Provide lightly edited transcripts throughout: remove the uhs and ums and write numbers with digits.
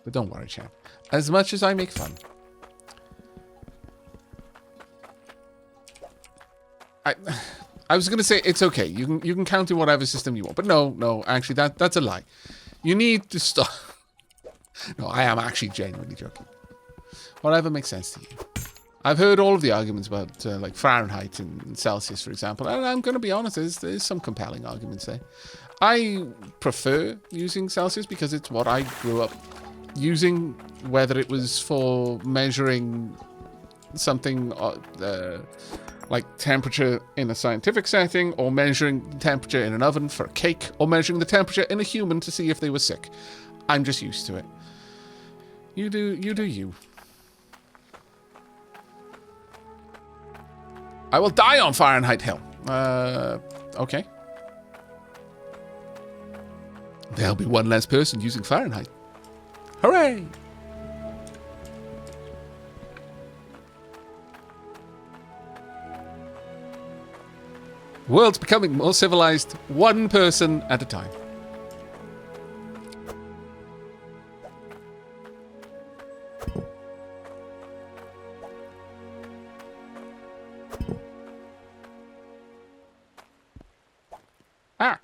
But don't worry, champ. As much as I make fun, I was going to say it's okay. You can count in whatever system you want. But no, actually, that's a lie. You need to stop. No, I am actually genuinely joking. Whatever makes sense to you. I've heard all of the arguments about like Fahrenheit and Celsius, for example, and I'm going to be honest, there's some compelling arguments there. I prefer using Celsius because it's what I grew up using, whether it was for measuring something like temperature in a scientific setting, or measuring temperature in an oven for a cake, or measuring the temperature in a human to see if they were sick. I'm just used to it. You do you. I will die on Fahrenheit Hill. Okay. There'll be one less person using Fahrenheit. Hooray! World's becoming more civilized, one person at a time. Ah!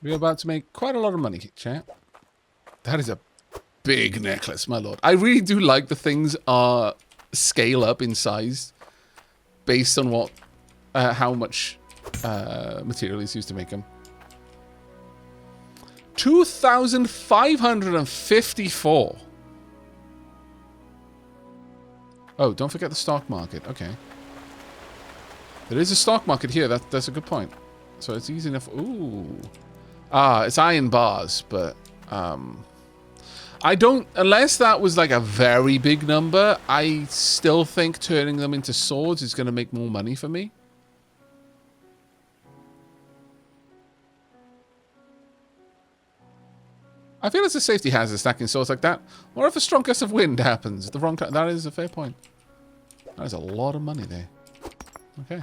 We're about to make quite a lot of money, chat. That is a big necklace, my lord. I really do like the things are scale up in size based on what, how much material is used to make them. 2,554. Oh, don't forget the stock market. Okay. There is a stock market here. That's a good point. So it's easy enough. Ooh. Ah, it's iron bars, but I don't, unless that was like a very big number, I still think turning them into swords is going to make more money for me. I feel it's a safety hazard stacking swords like that. What if a strong gust of wind happens at the wrong time? That is a fair point. That is a lot of money there. Okay.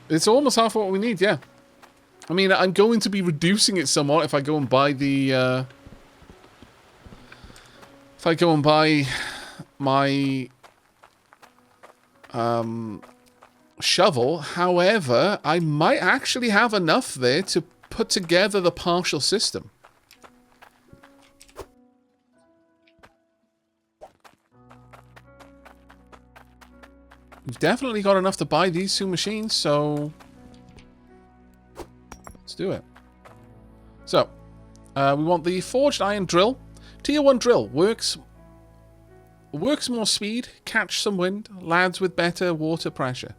It's almost half what we need, yeah. I mean, I'm going to be reducing it somewhat if I go and buy the, if I go and buy my, shovel. However, I might actually have enough there to put together the partial system. We've definitely got enough to buy these two machines, so let's do it. So, we want the forged iron drill. Tier 1 drill works more speed, catch some wind, lads with better water pressure.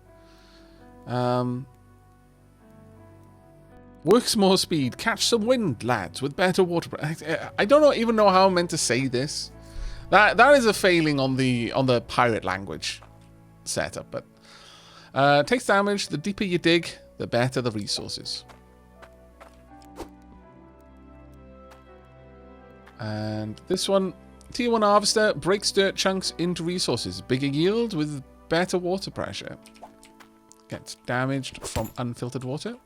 Works more speed, catch some wind, lads with better water pressure. I don't even know how I'm meant to say this. That is a failing on the pirate language setup, but takes damage. The deeper you dig, the better the resources. And this one, Tier 1 harvester, breaks dirt chunks into resources. Bigger yield with better water pressure. Gets damaged from unfiltered water.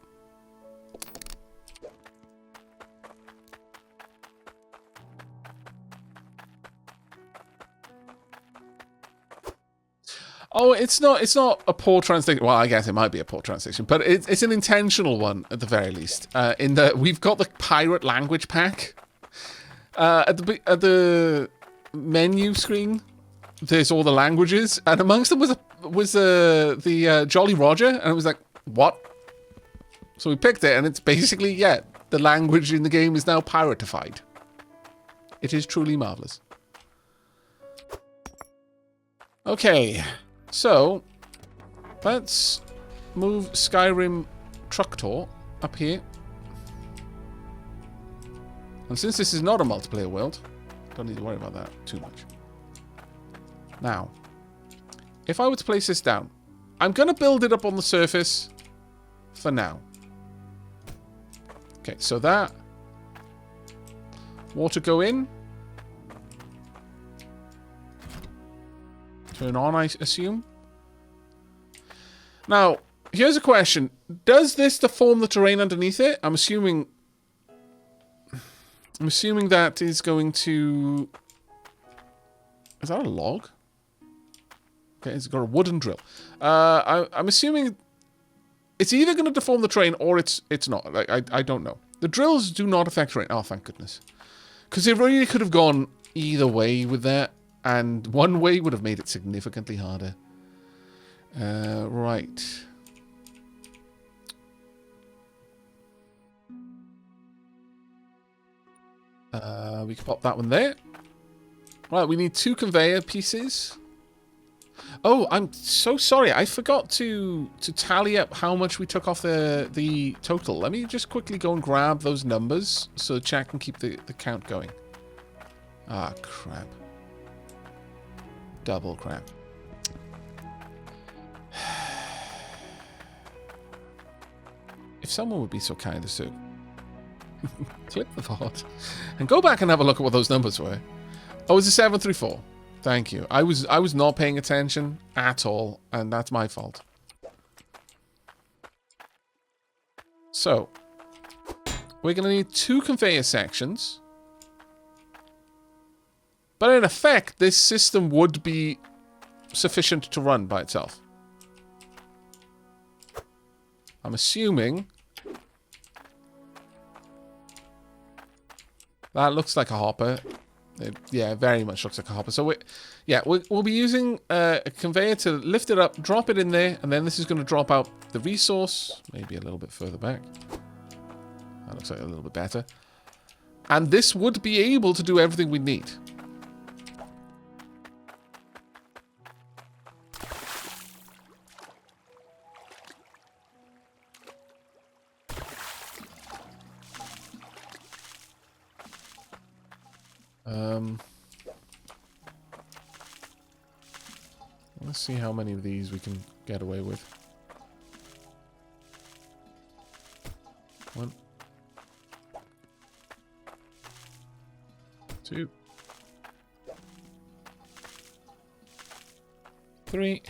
Oh, it's not a poor translation. Well, I guess it might be a poor translation, but it's an intentional one at the very least. In that we've got the pirate language pack at the menu screen. There's all the languages, and amongst them was the Jolly Roger, and it was like, what? So we picked it, and it's basically, yeah, the language in the game is now piratified. It is truly marvelous. Okay. So, let's move Skyrim Tructor up here. And since this is not a multiplayer world, don't need to worry about that too much. Now, if I were to place this down, I'm going to build it up on the surface for now. Okay, so that. Water go in. Turn on, I assume. Now, here's a question. Does this deform the terrain underneath it? I'm assuming that is going to... Is that a log? Okay, it's got a wooden drill. I'm assuming it's either going to deform the terrain or it's not. Like, I don't know. The drills do not affect terrain. Oh, thank goodness. Because it really could have gone either way with that. And one way would have made it significantly harder. Right. We can pop that one there. Right, we need 2 conveyor pieces. Oh, I'm so sorry. I forgot to tally up how much we took off the total. Let me just quickly go and grab those numbers so chat can keep the count going. Ah, crap. Double crap. If someone would be so kind as to clip the VOD and go back and have a look at what those numbers were. Oh, it's a 734. Thank you. I was not paying attention at all, and that's my fault. So, we're going to need 2 conveyor sections. But in effect, this system would be sufficient to run by itself. I'm assuming that looks like a hopper. Yeah, very much looks like a hopper. So we'll be using a conveyor to lift it up, drop it in there, and then this is going to drop out the resource, maybe a little bit further back. That looks like a little bit better. And this would be able to do everything we need. Let's see how many of these we can get away with. 1, 2, 3.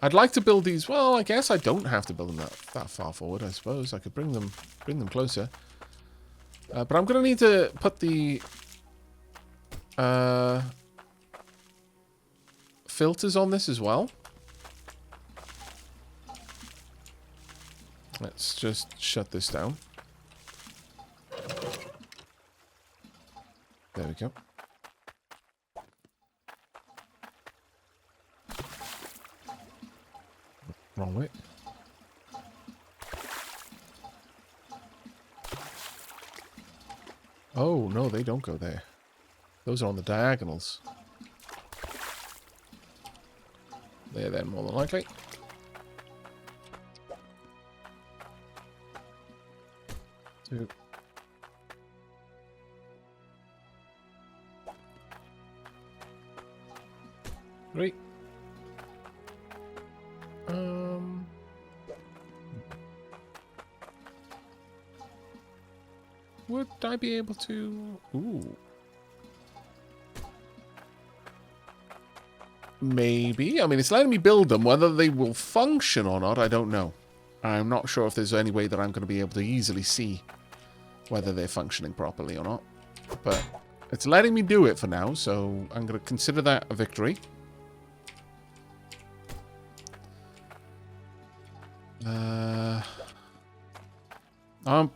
I'd like to build these. Well, I guess I don't have to build them that far forward. I suppose I could bring them closer. But I'm gonna need to put the filters on this as well. Let's just shut this down. There we go. Wrong way. Oh, no, they don't go there. Those are on the diagonals. They're there more than likely. Two. Three. Would I be able to... Ooh. Maybe. I mean, it's letting me build them. Whether they will function or not, I don't know. I'm not sure if there's any way that I'm going to be able to easily see whether they're functioning properly or not. But it's letting me do it for now, so I'm going to consider that a victory.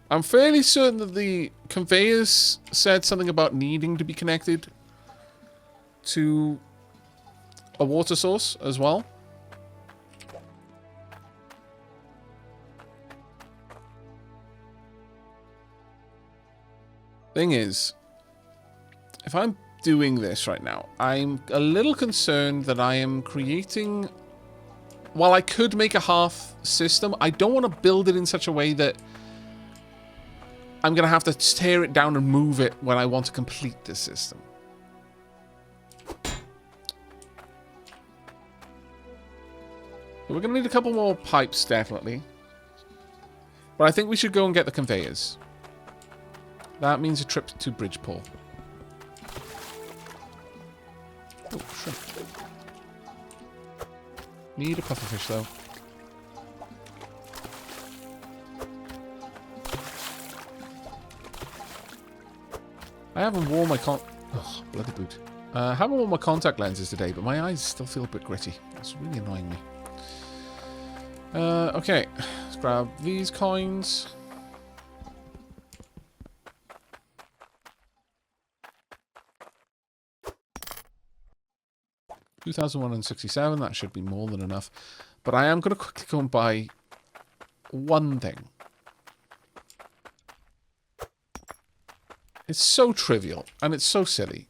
I'm fairly certain that the conveyors said something about needing to be connected to a water source as well. Thing is, if I'm doing this right now, I'm a little concerned that I am creating... While I could make a half system, I don't want to build it in such a way that I'm going to have to tear it down and move it when I want to complete this system. We're going to need a couple more pipes, definitely. But I think we should go and get the conveyors. That means a trip to Bridgeport. Oh, sure. Need a pufferfish, though. I haven't worn my oh, bloody boot. I haven't worn my contact lenses today, but my eyes still feel a bit gritty. That's really annoying me. Okay. Let's grab these coins. $2,167. That should be more than enough. But I am going to quickly go and buy one thing. It's so trivial, and it's so silly,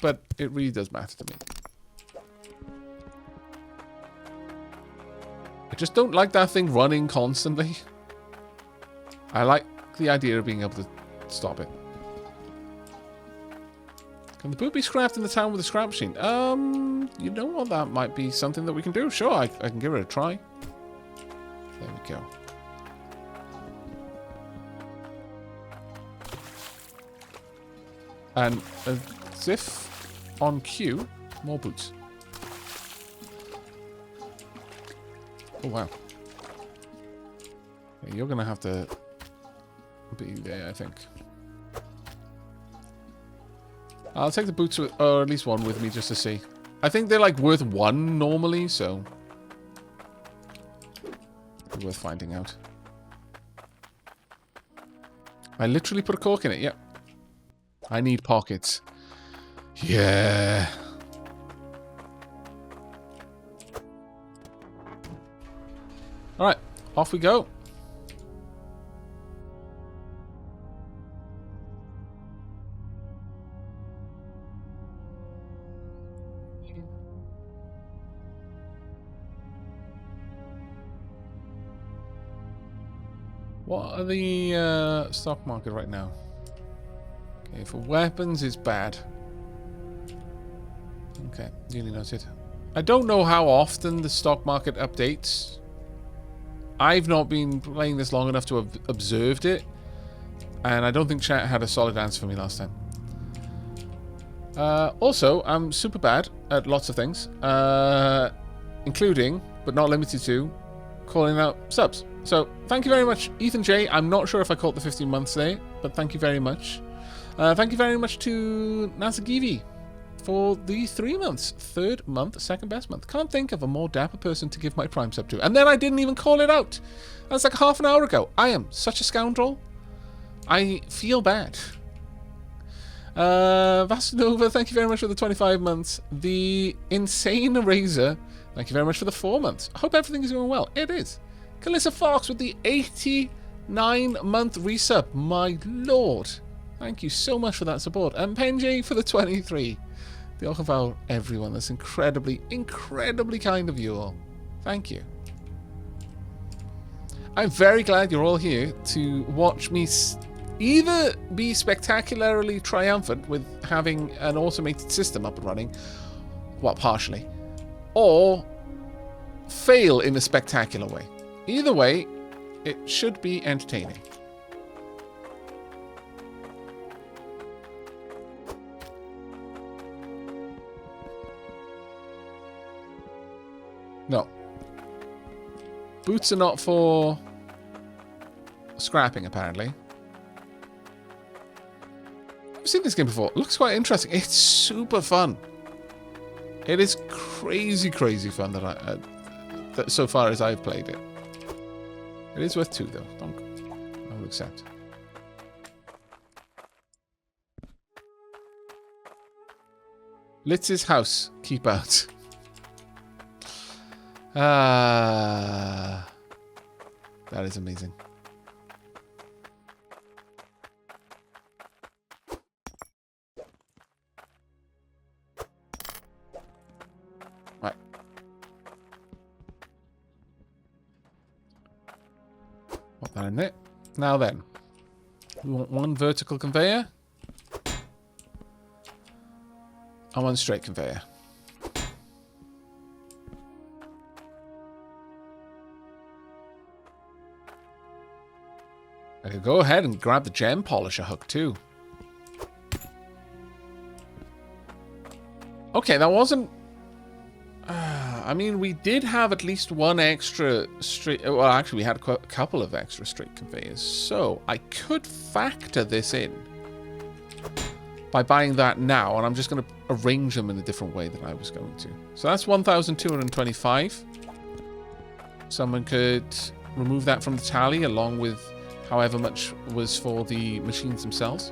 but it really does matter to me. I just don't like that thing running constantly. I like the idea of being able to stop it. Can the boot be scrapped in the town with a scrap machine? You know what? That might be something that we can do. Sure, I can give it a try. There we go. And as if on cue, more boots. Oh, wow. Yeah, you're going to have to be there, I think. I'll take the boots, with, or at least one with me, just to see. I think they're, like, worth one normally, so... worth finding out. I literally put a cork in it, yep. I need pockets. Yeah. Alright, off we go. What are the stock market right now? Okay, for weapons it's bad. Okay, duly noted. I don't know how often the stock market updates. I've not been playing this long enough to have observed it. And I don't think chat had a solid answer for me last time. Also, I'm super bad at lots of things. Including, but not limited to, calling out subs. So, thank you very much, Ethan J. I'm not sure if I caught the 15 months today, but thank you very much. Thank you very much to Nasagivi for the 3 months. Third month, second best month. Can't think of a more dapper person to give my Prime sub to. And then I didn't even call it out. That's like half an hour ago. I am such a scoundrel. I feel bad. Vasanova, thank you very much for the 25 months. The Insane Eraser, thank you very much for the 4 months. I hope everything is going well. It is. Calissa Fox with the 89-month resub. My lord. Thank you so much for that support. And Penji for the 23. Diolch yn fawr, everyone. That's incredibly, incredibly kind of you all. Thank you. I'm very glad you're all here to watch me either be spectacularly triumphant with having an automated system up and running, well, partially, or fail in a spectacular way. Either way, it should be entertaining. No. Boots are not for scrapping, apparently. I've seen this game before. It looks quite interesting. It's super fun. It is crazy, crazy fun that so far as I've played it. It is worth 2, though. I will accept. Litz's house. Keep out. That is amazing. Right. Put that in there. Now then, we want one vertical conveyor and one straight conveyor. I could go ahead and grab the gem polisher hook too. Okay, that wasn't... I mean, we did have at least one extra straight... Well, actually, we had a couple of extra straight conveyors. So, I could factor this in by buying that now. And I'm just going to arrange them in a different way than I was going to. So, that's 1,225. Someone could remove that from the tally along with however much was for the machines themselves.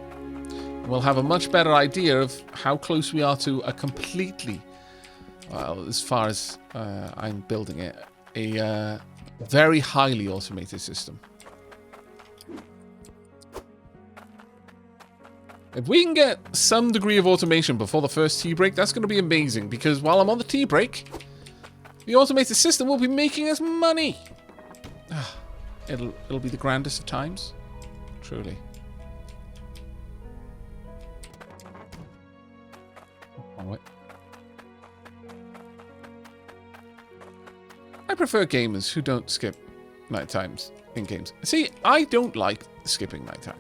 We'll have a much better idea of how close we are to a completely... Well, as far as I'm building it, a very highly automated system. If we can get some degree of automation before the first tea break, that's going to be amazing. Because while I'm on the tea break, the automated system will be making us money. It'll be the grandest of times. Truly. Oh, wait. I prefer gamers who don't skip night times in games. See, I don't like skipping nighttime.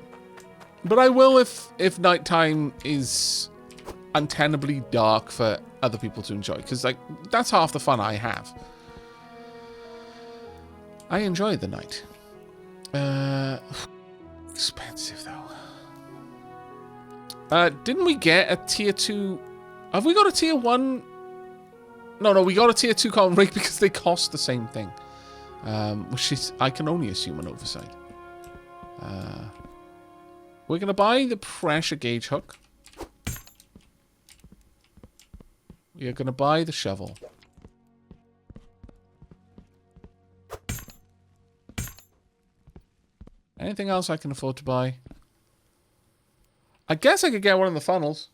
But I will if nighttime is untenably dark for other people to enjoy. Because, like, that's half the fun I have. I enjoy the night. Expensive, though. Didn't we get a tier 2... Have we got a tier 1... No, we got a tier 2 common rig because they cost the same thing. Which is, I can only assume, an oversight. We're going to buy the pressure gauge hook. We are going to buy the shovel. Anything else I can afford to buy? I guess I could get one of the funnels.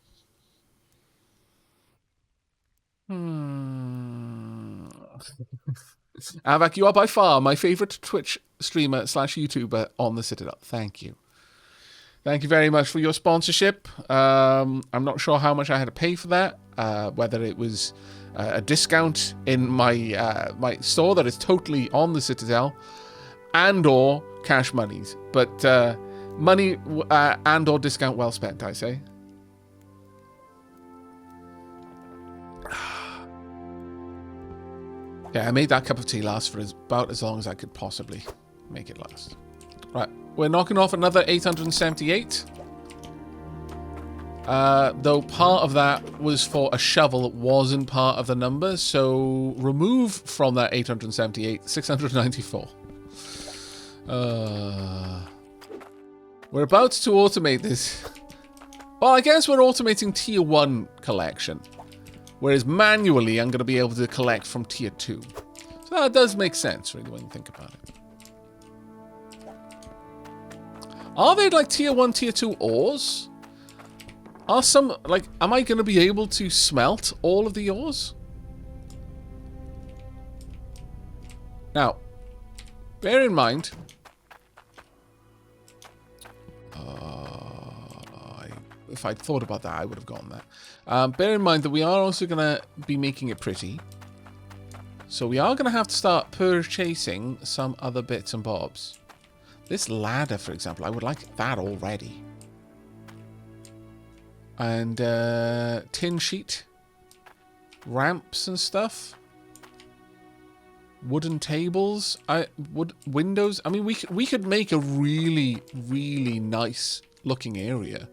Aavak, you are by far my favorite Twitch streamer / YouTuber on the Citadel. Thank you. Thank you very much for your sponsorship. I'm not sure how much I had to pay for that. Whether it was a discount in my my store that is totally on the Citadel, and or cash monies. But money and or discount well spent, I say. Yeah, I made that cup of tea last for about as long as I could possibly make it last. Right, we're knocking off another 878. Though part of that was for a shovel, it wasn't part of the number. So remove from that 878, 694. We're about to automate this. Well, I guess we're automating tier 1 collection. Whereas manually, I'm going to be able to collect from tier 2. So that does make sense, really, when you think about it. Are they like tier 1, tier 2 ores? Are some, like, am I going to be able to smelt all of the ores? Now, bear in mind... if I'd thought about that, I would have gotten that. Bear in mind that we are also going to be making it pretty. So we are going to have to start purchasing some other bits and bobs. This ladder, for example, I would like that already. And tin sheet. Ramps and stuff. Wooden tables. Windows. I mean, we could make a really, really nice looking area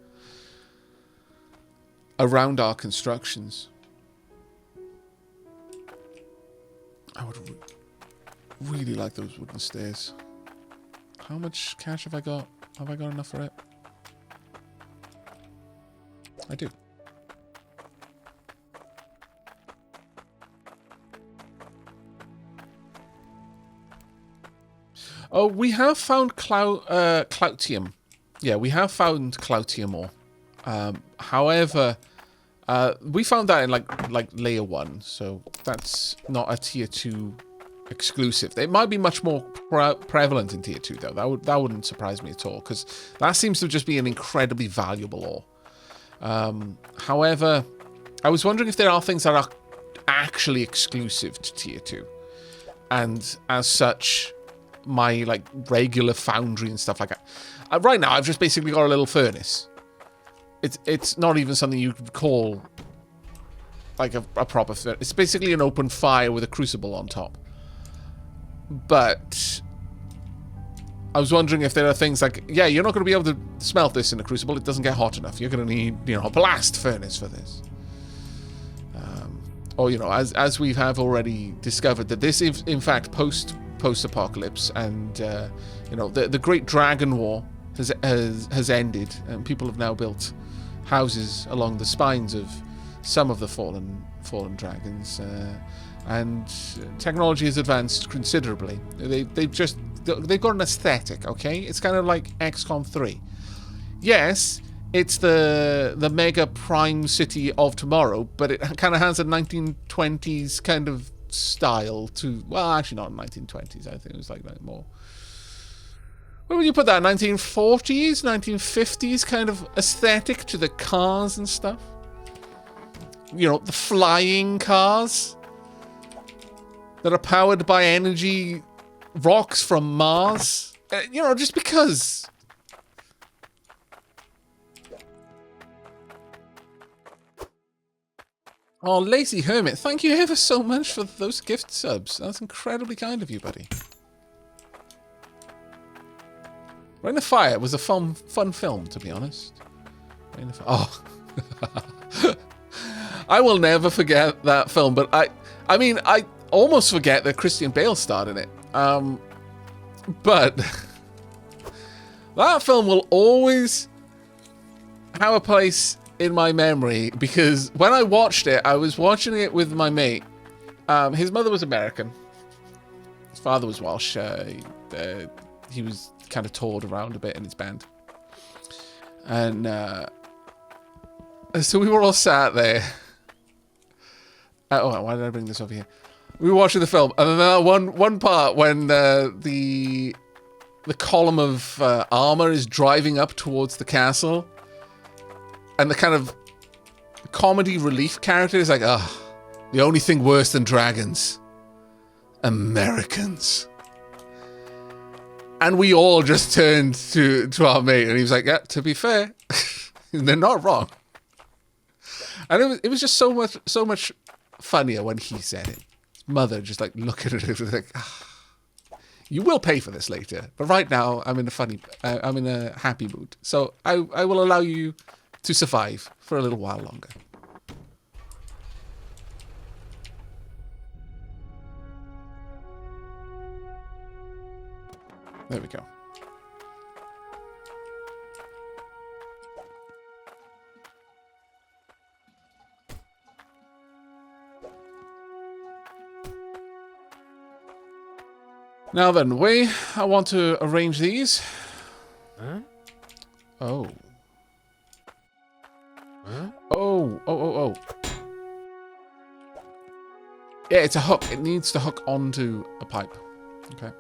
around our constructions. I would really like those wooden stairs. How much cash have I got? Have I got enough for it? I do. Oh, we have found Cloutium. Yeah, we have found Cloutium ore. However, we found that in like layer 1, so that's not a tier 2 exclusive. It might be much more prevalent in tier 2 though. That wouldn't surprise me at all, because that seems to just be an incredibly valuable ore. However, I was wondering if there are things that are actually exclusive to tier 2, and as such, my like regular foundry and stuff like that. Right now, I've just basically got a little furnace. It's not even something you could call like a proper furnace. It's basically an open fire with a crucible on top. But I was wondering if there are things like, yeah, you're not going to be able to smelt this in a crucible. It doesn't get hot enough. You're going to need, you know, a blast furnace for this. Or, you know, as we have already discovered, that this is, in fact, post-apocalypse, and, you know, the Great Dragon War has ended, and people have now built houses along the spines of some of the fallen dragons, and technology has advanced considerably. They've got an aesthetic, okay? It's kind of like XCOM 3. Yes, it's the mega prime city of tomorrow, but it kind of has a 1920s kind of style to... Well, actually not 1920s. I think it was like more... Where would you put that? 1940s? 1950s kind of aesthetic to the cars and stuff? You know, the flying cars that are powered by energy rocks from Mars. You know, just because... Oh, Lazy Hermit, thank you ever so much for those gift subs. That's incredibly kind of you, buddy. Rain of Fire was a fun film, to be honest. Rain of Fire. Oh. I will never forget that film, but I mean, I almost forget that Christian Bale starred in it. But that film will always have a place in my memory, because when I watched it, I was watching it with my mate. His mother was American. His father was Welsh. He was kind of toured around a bit in his band. And so we were all sat there. Oh, why did I bring this over here? We were watching the film, and then that one part when the column of armor is driving up towards the castle, and the kind of comedy relief character is like, the only thing worse than dragons, Americans. And we all just turned to our mate, and he was like, yeah, to be fair, they're not wrong. And it was just so much funnier when he said it. His mother just like looking at it like, you will pay for this later, but right now I'm in a happy mood, so I will allow you to survive for a little while longer. There we go. Now then, the way I want to arrange these... Huh? Oh. Huh? Oh. Yeah, it's a hook. It needs to hook onto a pipe. Okay.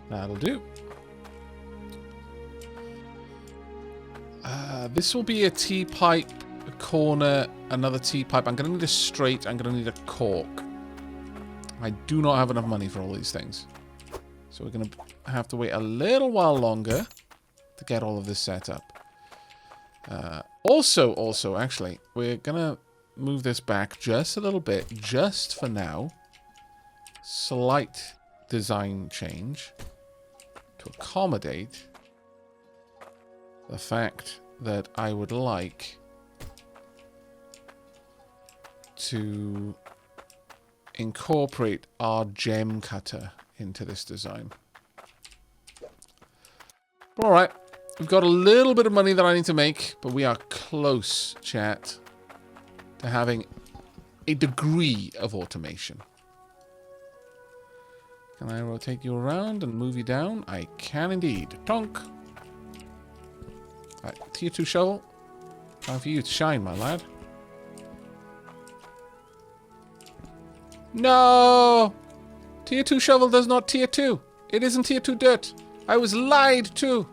That'll do. This will be a T-pipe, a corner, another T-pipe. I'm going to need a straight. I'm going to need a cork. I do not have enough money for all these things. So we're going to have to wait a little while longer to get all of this set up. Also, actually, we're going to move this back just a little bit, just for now. Slight design change to accommodate the fact that I would like to incorporate our gem cutter into this design. Alright, we've got a little bit of money that I need to make, but we are close, chat, to having a degree of automation. Can I rotate you around and move you down? I can indeed. Tonk! Alright, tier 2 shovel. Time for you to shine, my lad. No! Tier 2 shovel does not tier 2. It isn't tier 2 dirt. I was lied to.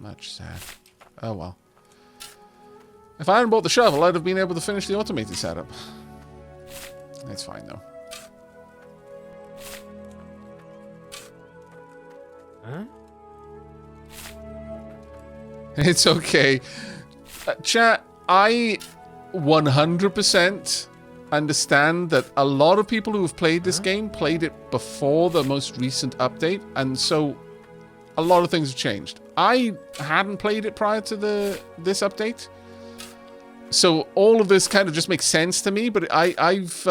Much sad. Oh well. If I hadn't bought the shovel, I'd have been able to finish the automated setup. It's fine though. Huh? It's okay. Chat, I 100% understand that a lot of people who have played this game played it before the most recent update, and so a lot of things have changed. I hadn't played it prior to this update, so all of this kind of just makes sense to me. But I've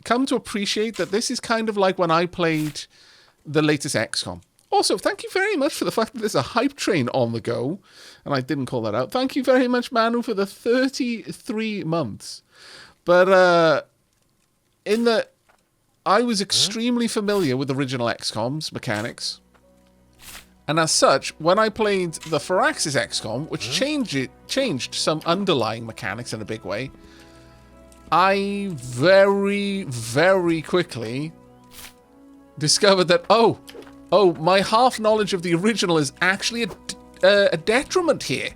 come to appreciate that this is kind of like when I played the latest XCOM. Also, thank you very much for the fact that there's a hype train on the go, and I didn't call that out. Thank you very much, Manu, for the 33 months. But I was extremely familiar with original XCOM's mechanics, and as such, when I played the Firaxis XCOM, which changed some underlying mechanics in a big way, I very, very quickly discovered that oh, my half knowledge of the original is actually a detriment here.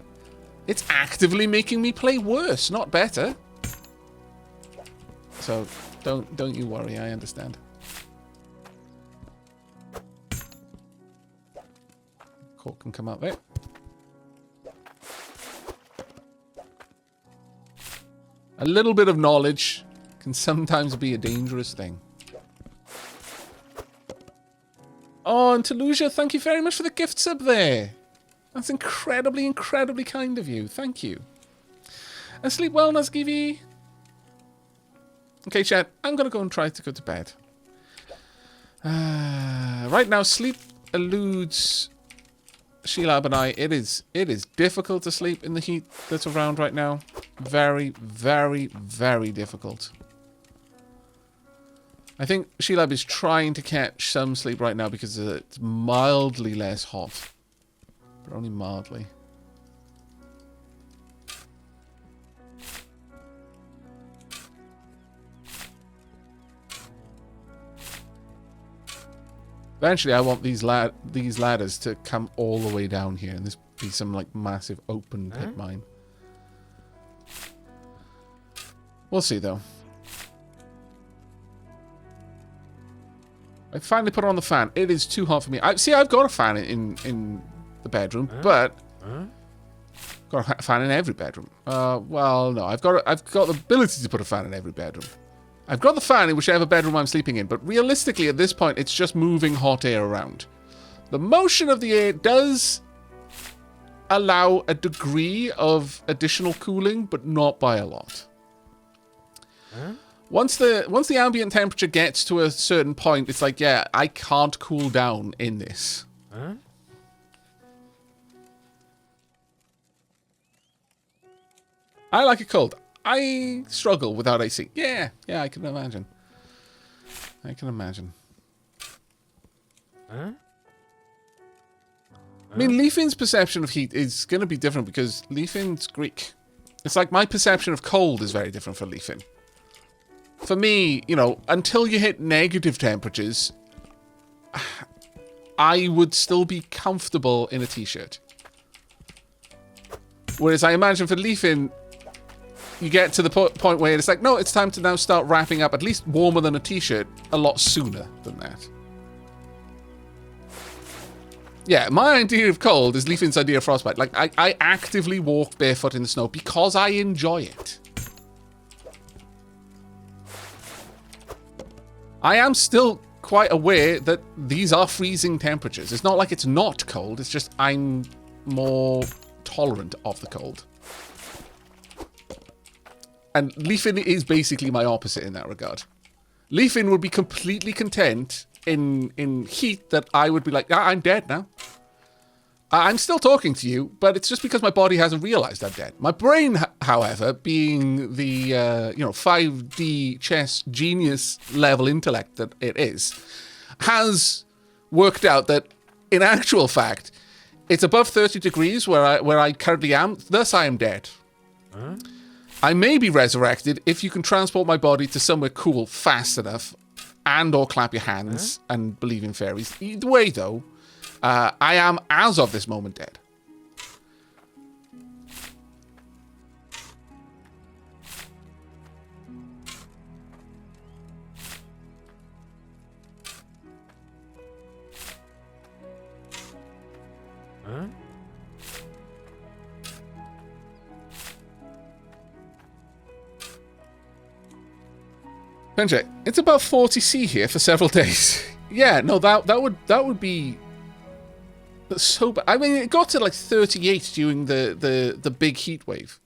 It's actively making me play worse, not better. So don't you worry, I understand. Cork can come out there. A little bit of knowledge can sometimes be a dangerous thing. Oh, and Taluja, thank you very much for the gift sub there. That's incredibly, incredibly kind of you. Thank you. And sleep well, Nazgivi. Okay, chat, I'm going to go and try to go to bed. Right now, sleep eludes Sheilab and I. It is difficult to sleep in the heat that's around right now. Very, very, very difficult. I think Sheilab is trying to catch some sleep right now because it's mildly less hot. But only mildly. Eventually, I want these ladders to come all the way down here, and this be some like massive open pit mine. We'll see, though. I finally put on the fan. It is too hot for me. I've got a fan in the bedroom, but got a fan in every bedroom. Well, no, I've got the ability to put a fan in every bedroom. I've got the fan in whichever bedroom I'm sleeping in, but realistically at this point, it's just moving hot air around. The motion of the air does allow a degree of additional cooling, but not by a lot. Once the ambient temperature gets to a certain point, it's like, yeah, I can't cool down in this. I like it cold. I struggle without AC. Yeah, I can imagine. I can imagine. I mean, Leafin's perception of heat is going to be different because Leafin's Greek. It's like my perception of cold is very different for Leafin. For me, you know, until you hit negative temperatures, I would still be comfortable in a t-shirt. Whereas I imagine for Leafin, you get to the point where it's like, no, it's time to now start wrapping up at least warmer than a t-shirt a lot sooner than that. Yeah, my idea of cold is Leafin's idea of frostbite. Like, I actively walk barefoot in the snow because I enjoy it. I am still quite aware that these are freezing temperatures. It's not like it's not cold, it's just I'm more tolerant of the cold. And Leafin is basically my opposite in that regard. Leafin would be completely content in heat that I would be like, I'm dead now. I'm still talking to you, but it's just because my body hasn't realized I'm dead. My brain, however, being the 5D chess genius level intellect that it is, has worked out that in actual fact, it's above 30 degrees where I currently am, thus I am dead. I may be resurrected if you can transport my body to somewhere cool fast enough and or clap your hands and believe in fairies. Either way, though, I am, as of this moment, dead. Benjay, it's about 40C here for several days. Yeah, no, that would be so bad. I mean, it got to like 38 during the big heat wave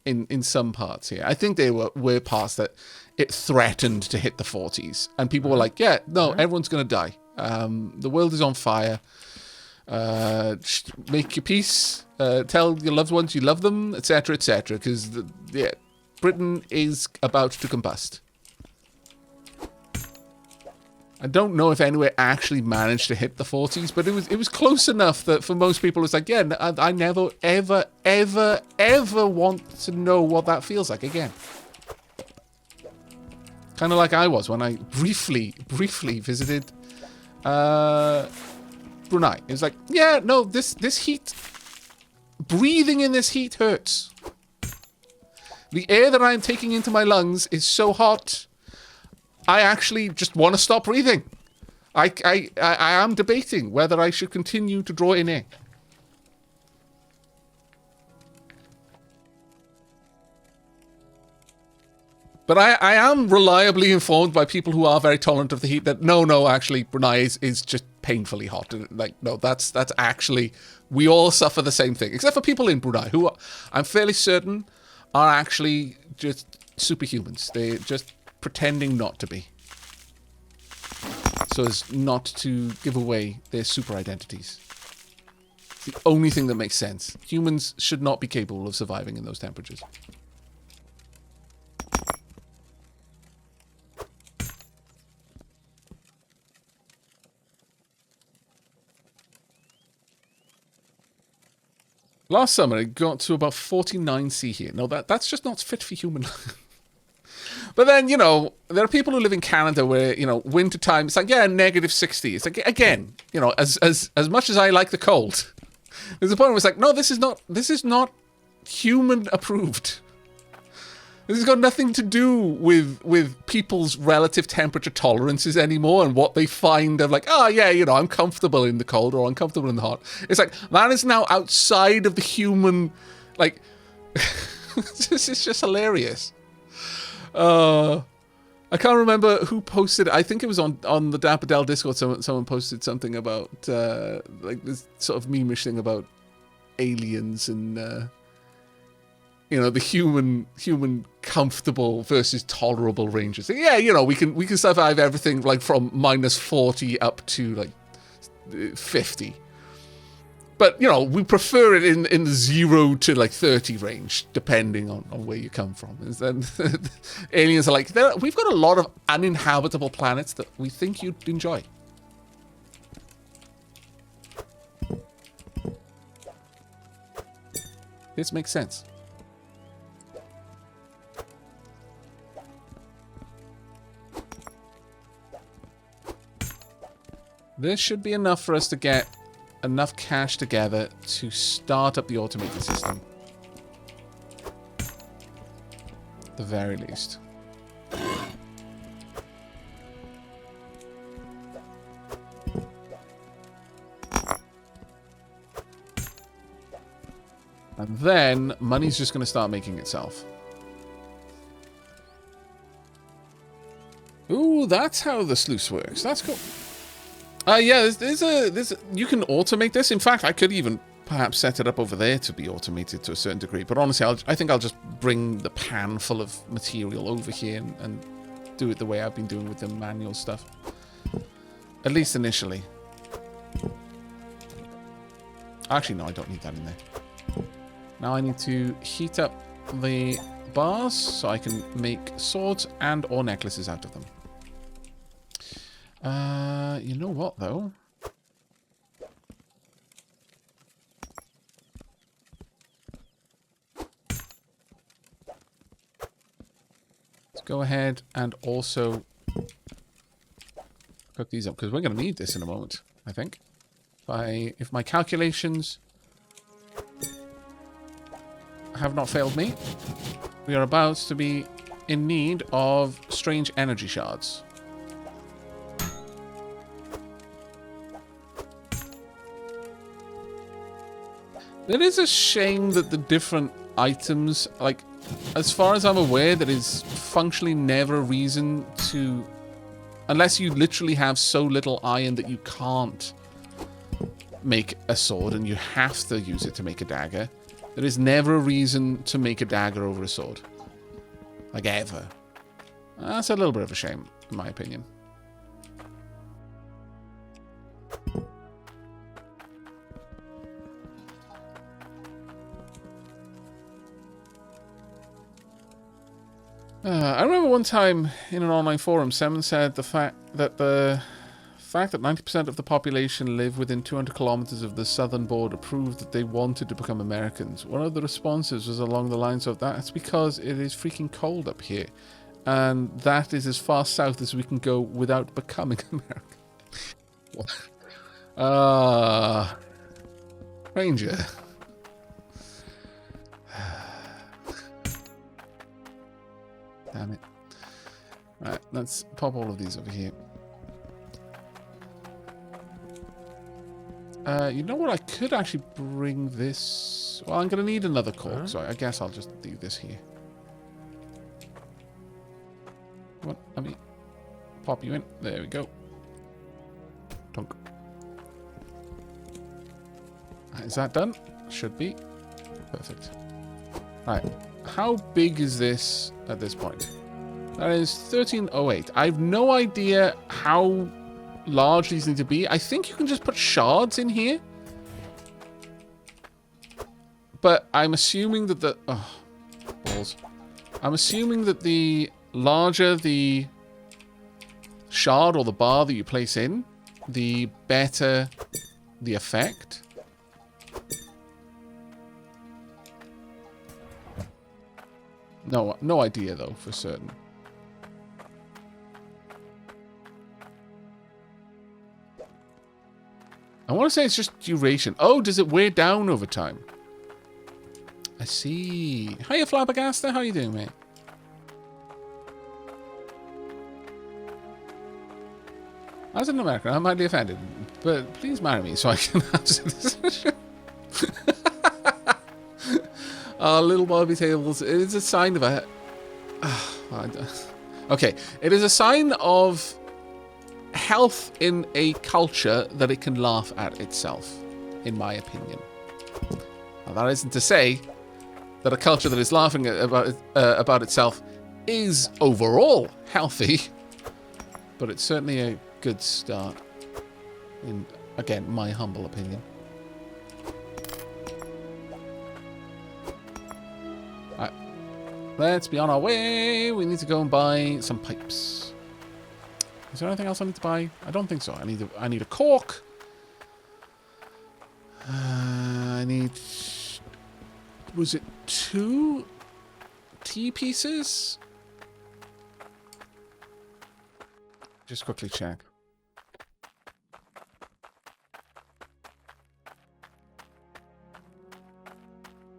in some parts here. I think they were past that. It threatened to hit the 40s, and people were like, "Yeah, no, everyone's gonna die. The world is on fire. Make your peace. Tell your loved ones you love them, etc., etc." Because Britain is about to combust. I don't know if anywhere actually managed to hit the 40s, but it was close enough that for most people it's like, yeah, I never, ever, ever, ever want to know what that feels like again. Kind of like I was when I briefly visited Brunei. It was like, yeah, no, this heat, breathing in this heat hurts. The air that I'm taking into my lungs is so hot, I actually just want to stop breathing. I am debating whether I should continue to draw in air. But I am reliably informed by people who are very tolerant of the heat that no, actually, Brunei is just painfully hot. Like, no, that's actually, we all suffer the same thing. Except for people in Brunei who I'm fairly certain are actually just superhumans. They're just pretending not to be, so as not to give away their super identities. It's the only thing that makes sense. Humans should not be capable of surviving in those temperatures. Last summer it got to about 49C here. No, that's just not fit for human life. But then, you know, there are people who live in Canada where, you know, winter time, it's like, yeah, negative 60. It's like, again, you know, as much as I like the cold, there's a point where it's like, no, this is not human approved. This has got nothing to do with people's relative temperature tolerances anymore and what they find of like, oh yeah, you know, I'm comfortable in the cold or I'm comfortable in the hot. It's like, that is now outside of the human, like, this is just hilarious. I can't remember who posted it. I think it was on the Dapper Del Discord. Someone posted something about like this sort of meme-ish thing about aliens and you know, the human comfortable versus tolerable ranges. So, yeah, you know, we can survive everything like from minus 40 up to like 50. But, you know, we prefer it in the 0 to, like, 30 range, depending on where you come from. And then aliens are like, we've got a lot of uninhabitable planets that we think you'd enjoy. This makes sense. This should be enough for us to get enough cash together to start up the automated system. At the very least. And then money's just going to start making itself. Ooh, that's how the sluice works. That's cool. Yeah, there's you can automate this. In fact, I could even perhaps set it up over there to be automated to a certain degree. But honestly, I think I'll just bring the pan full of material over here and do it the way I've been doing with the manual stuff. At least initially. Actually, no, I don't need that in there. Now I need to heat up the bars so I can make swords and or necklaces out of them. You know what, though? go ahead and also cook these up, because we're going to need this in a moment, I think. If my calculations have not failed me, we are about to be in need of strange energy shards. It is a shame that the different items, like, as far as I'm aware, there is functionally never a reason to... Unless you literally have so little iron that you can't make a sword and you have to use it to make a dagger, there is never a reason to make a dagger over a sword. Like, ever. That's a little bit of a shame, in my opinion. I remember one time in an online forum, someone said the fact that 90% of the population live within 200 kilometers of the southern border proved that they wanted to become Americans. One of the responses was along the lines of, that's because it is freaking cold up here. And that is as far south as we can go without becoming American. Ranger. Damn it. Right, let's pop all of these over here. You know what? I could actually bring this... Well, I'm going to need another cork, so I guess I'll just do this here. What? Let me pop you in. There we go. Tunk. Is that done? Should be. Perfect. Right. How big is this at this point? That is 1308. I have no idea how large these need to be. I think you can just put shards in here. But I'm assuming that the... Oh, balls. I'm assuming that the larger the shard or the bar that you place in, the better the effect. No idea, though, for certain. I want to say it's just duration. Oh, does it wear down over time? I see. Hiya, Flabbergaster. How you doing, mate? As an American, I might be offended, but please marry me so I can answer this. Little Bobby Tables. It is a sign of a... Okay, it is a sign of health in a culture that it can laugh at itself, in my opinion. Now, that isn't to say that a culture that is laughing about itself is overall healthy, but it's certainly a good start, in, again, my humble opinion. Alright, let's be on our way. We need to go and buy some pipes. Is there anything else I need to buy? I don't think so. I need a cork. I need... Was it 2 tea pieces? Just quickly check.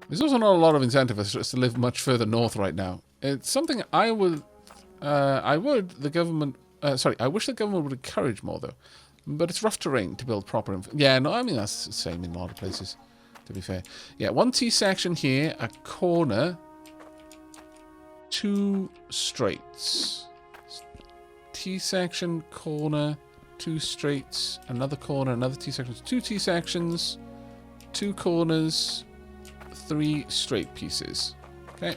There's also not a lot of incentive for us to live much further north right now. It's something I wish the government would encourage more, though. But it's rough terrain to build proper... Yeah, no, I mean, that's the same in a lot of places, to be fair. Yeah, 1 T section here, a corner, 2 straights. T section, corner, 2 straights, another corner, another T section, 2 T sections, 2 corners, 3 straight pieces. Okay.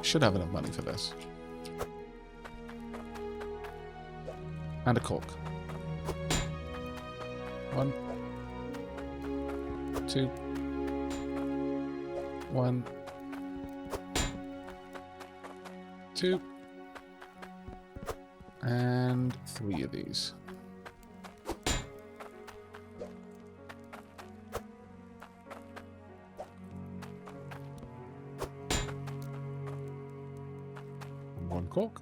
Should have enough money for this. And a cork. 1, 2, 1, 2, and 3 of these. cork.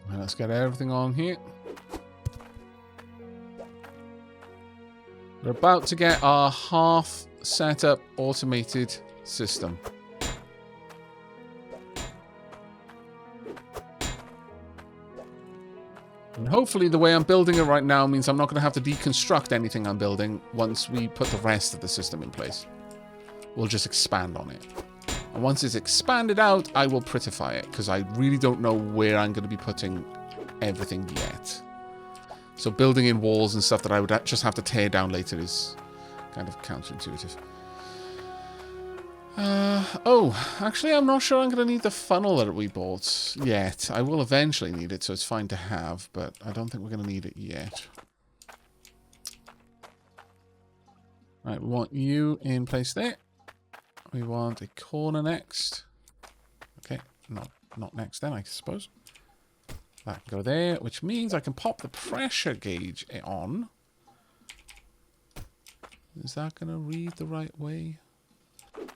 And let's get everything on here. We're about to get our half setup automated system. And hopefully the way I'm building it right now means I'm not going to have to deconstruct anything I'm building once we put the rest of the system in place. We'll just expand on it. And once it's expanded out, I will prettify it, because I really don't know where I'm going to be putting everything yet. So building in walls and stuff that I would just have to tear down later is kind of counterintuitive. Oh, actually, I'm not sure I'm going to need the funnel that we bought yet. I will eventually need it, so it's fine to have, but I don't think we're going to need it yet. Right, we want you in place there. We want a corner next. Okay, not next then, I suppose. That can go there, which means I can pop the pressure gauge on. Is that going to read the right way?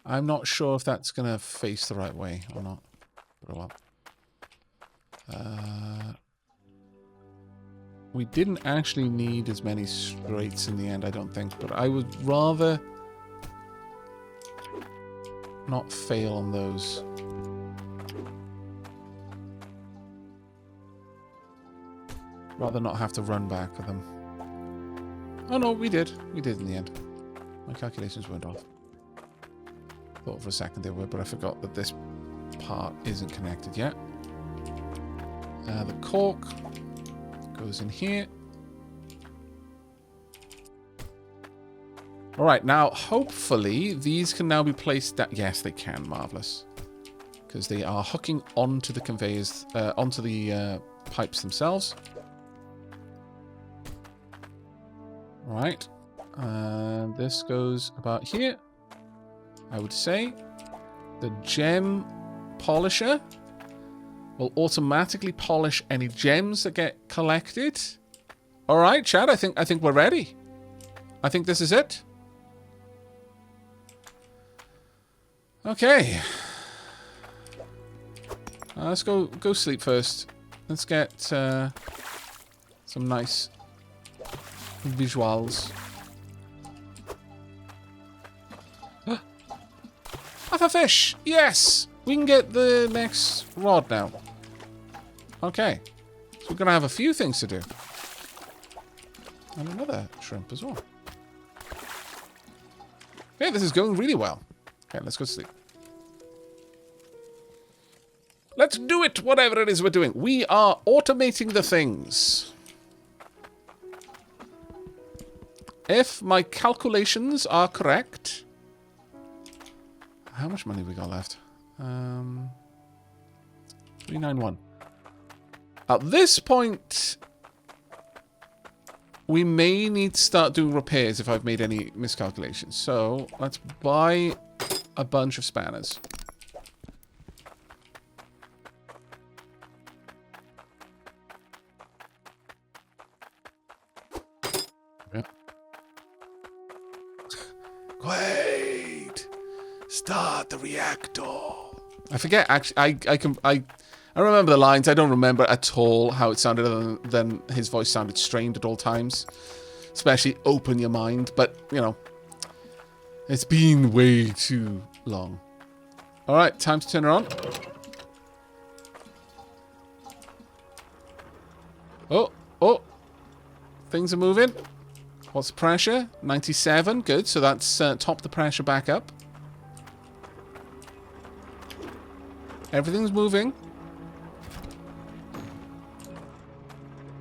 I'm not sure if that's going to face the right way or not. But oh well. We didn't actually need as many straights in the end, I don't think. But I would rather not fail on those. Rather not have to run back with them. Oh no, we did. We did in the end. My calculations weren't off. Thought for a second they were, but I forgot that this part isn't connected yet. The cork goes in here. Alright, now hopefully these can now be placed down. Yes, they can. Marvellous. Because they are hooking onto the conveyors, onto the pipes themselves. Right, and this goes about here. I would say the gem polisher will automatically polish any gems that get collected. All right, Chad, I think we're ready. I think this is it. Okay, let's go sleep first. Let's get some nice visuals. Half a fish! Yes! We can get the next rod now. Okay. So we're going to have a few things to do. And another shrimp as well. Okay, this is going really well. Okay, let's go sleep. Let's do it, whatever it is we're doing. We are automating the things. If my calculations are correct... How much money we got left? 391. At this point, we may need to start doing repairs if I've made any miscalculations. So, let's buy a bunch of spanners. Yep. Great! Start the reactor. I forget, actually, I remember the lines. I don't remember at all how it sounded, other than his voice sounded strained at all times. Especially open your mind. But, you know, it's been way too long. Alright, time to turn her on. Oh. Things are moving. What's the pressure? 97. Good. So that's topped the pressure back up. Everything's moving.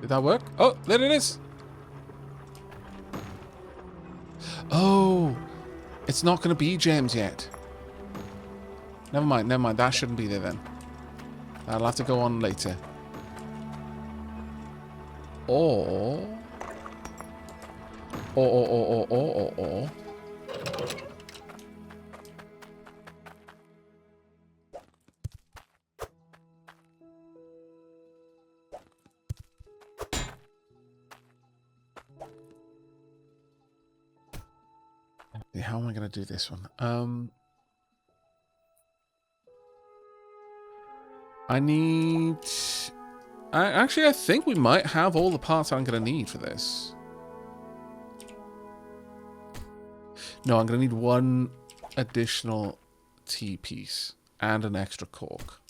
Did that work? Oh, there it is. Oh, it's not going to be gems yet. Never mind. That shouldn't be there then. That'll have to go on later. Or... Yeah, how am I going to do this one? I need... Actually, I think we might have all the parts I'm going to need for this. No, I'm going to need one additional T-piece and an extra cork.